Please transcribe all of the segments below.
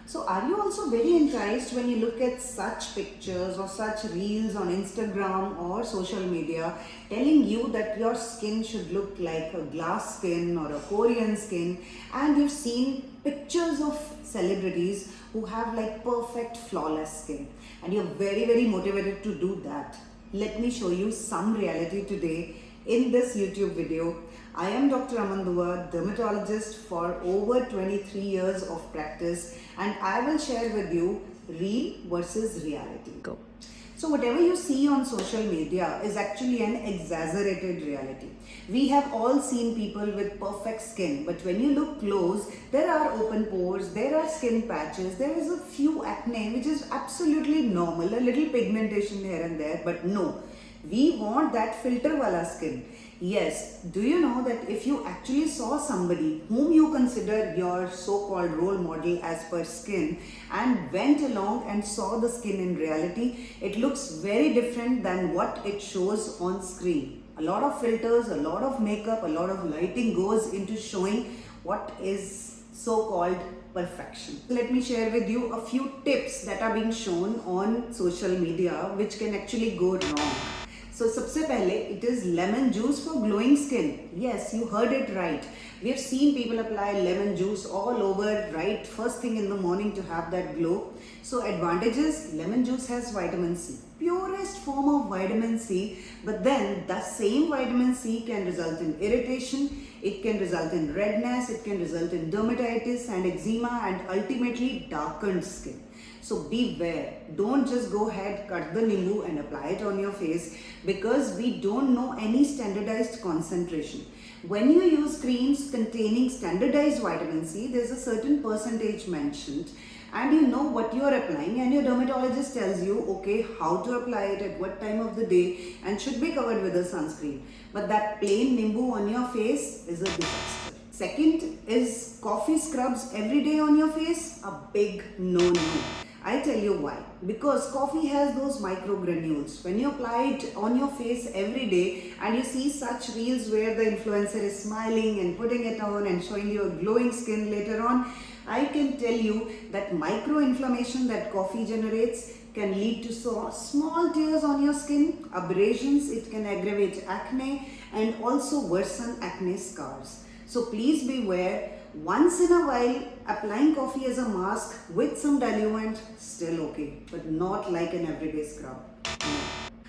So are you also very enticed when you look at such pictures or such reels on Instagram or social media telling you that your skin should look like a glass skin or a Korean skin, and you've seen pictures of celebrities who have like perfect flawless skin and you're very motivated to do that? Let me show you some reality today in this YouTube video. I am Dr. Aman Dua, dermatologist for over 23 years of practice, and I will share with you real versus reality. Go. So whatever you see on social media is actually an exaggerated reality. We have all seen people with perfect skin, but when you look close, there are open pores, there are skin patches, there is a few acne which is absolutely normal, a little pigmentation here and there, but no, we want that filter wala skin. Yes, do you know that if you actually saw somebody whom you consider your so-called role model as per skin and went along and saw the skin in reality, it looks very different than what it shows on screen. A lot of filters, a lot of makeup, a lot of lighting goes into showing what is so-called perfection. Let me share with you a few tips that are being shown on social media which can actually go wrong. So सबसे पहले it is lemon juice for glowing skin. Yes, you heard it right. We have seen people apply lemon juice all over right first thing in the morning to have that glow. So advantages: lemon juice has vitamin C, purest form of vitamin C, but then the same vitamin C can result in irritation, it can result in redness, it can result in dermatitis and eczema and ultimately darkened skin. So beware, don't just go ahead, cut the nimbu and apply it on your face, because we don't know any standardized concentration. When you use creams containing standardized vitamin C, there's a certain percentage mentioned and you know what you are applying, and your dermatologist tells you, okay, how to apply it at what time of the day and should be covered with a sunscreen. But that plain nimbu on your face is a disaster. Second is coffee scrubs every day on your face, a big no-no. I tell you why. Because coffee has those micro granules. When you apply it on your face every day and you see such reels where the influencer is smiling and putting it on and showing you a glowing skin later on, I can tell you that micro inflammation that coffee generates can lead to small tears on your skin, abrasions, it can aggravate acne and also worsen acne scars. So please beware. Once in a while, applying coffee as a mask with some diluent, still okay, but not like an everyday scrub. No.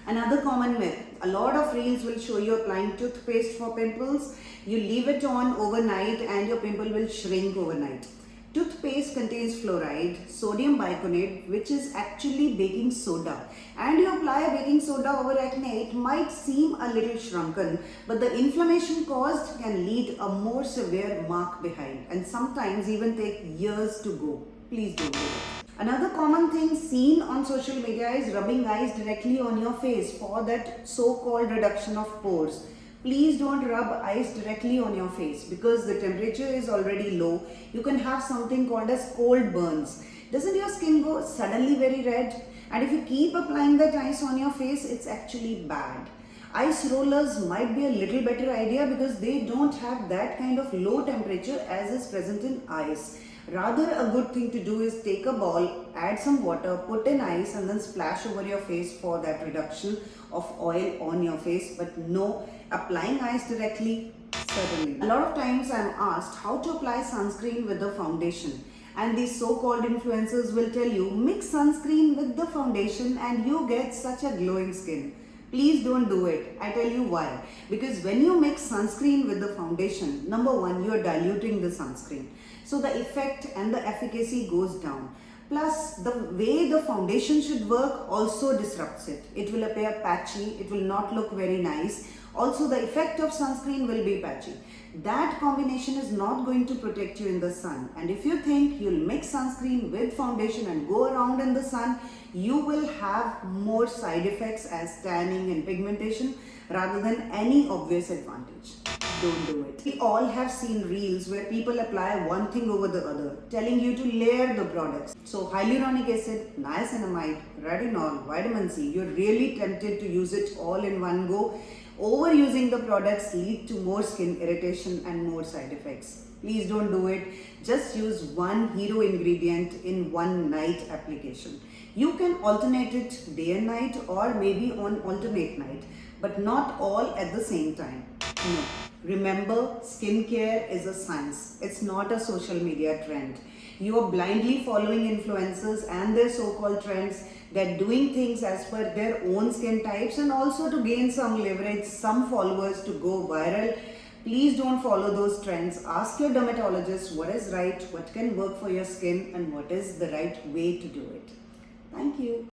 Another common myth, a lot of reels will show you applying toothpaste for pimples. You leave it on overnight and your pimple will shrink overnight. Toothpaste contains fluoride, sodium bicarbonate, which is actually baking soda. And you apply baking soda over acne, it might seem a little shrunken, but the inflammation caused can lead a more severe mark behind and sometimes even take years to go. Please don't do it. Another common thing seen on social media is rubbing ice directly on your face for that so-called reduction of pores. Please don't rub ice directly on your face because the temperature is already low. You can have something called as cold burns. Doesn't your skin go suddenly very red? And if you keep applying that ice on your face, it's actually bad. Ice rollers might be a little better idea because they don't have that kind of low temperature as is present in ice. Rather, a good thing to do is take a ball, add some water, put in ice and then splash over your face for that reduction of oil on your face. But no, applying ice directly, certainly. A lot of times I am asked how to apply sunscreen with the foundation. And these so-called influencers will tell you, mix sunscreen with the foundation and you get such a glowing skin. Please don't do it. I tell you why. Because when you mix sunscreen with the foundation, number one, you are diluting the sunscreen. So the effect and the efficacy goes down. Plus, the way the foundation should work also disrupts it. It will appear patchy. It will not look very nice. Also, the effect of sunscreen will be patchy. That combination is not going to protect you in the sun. And if you think you'll mix sunscreen with foundation and go around in the sun, you will have more side effects as tanning and pigmentation rather than any obvious advantage. Don't do it. We all have seen reels where people apply one thing over the other, telling you to layer the products. So hyaluronic acid, niacinamide, retinol, vitamin C, you're really tempted to use it all in one go. Overusing the products lead to more skin irritation and more side effects. Please don't do it. Just use one hero ingredient in one night application. You can alternate it day and night or maybe on alternate night, but not all at the same time. No. Remember, skincare is a science. It's not a social media trend. You are blindly following influencers and their so-called trends. They're doing things as per their own skin types and also to gain some leverage, some followers to go viral. Please don't follow those trends. Ask your dermatologist what is right, what can work for your skin, and what is the right way to do it. Thank you.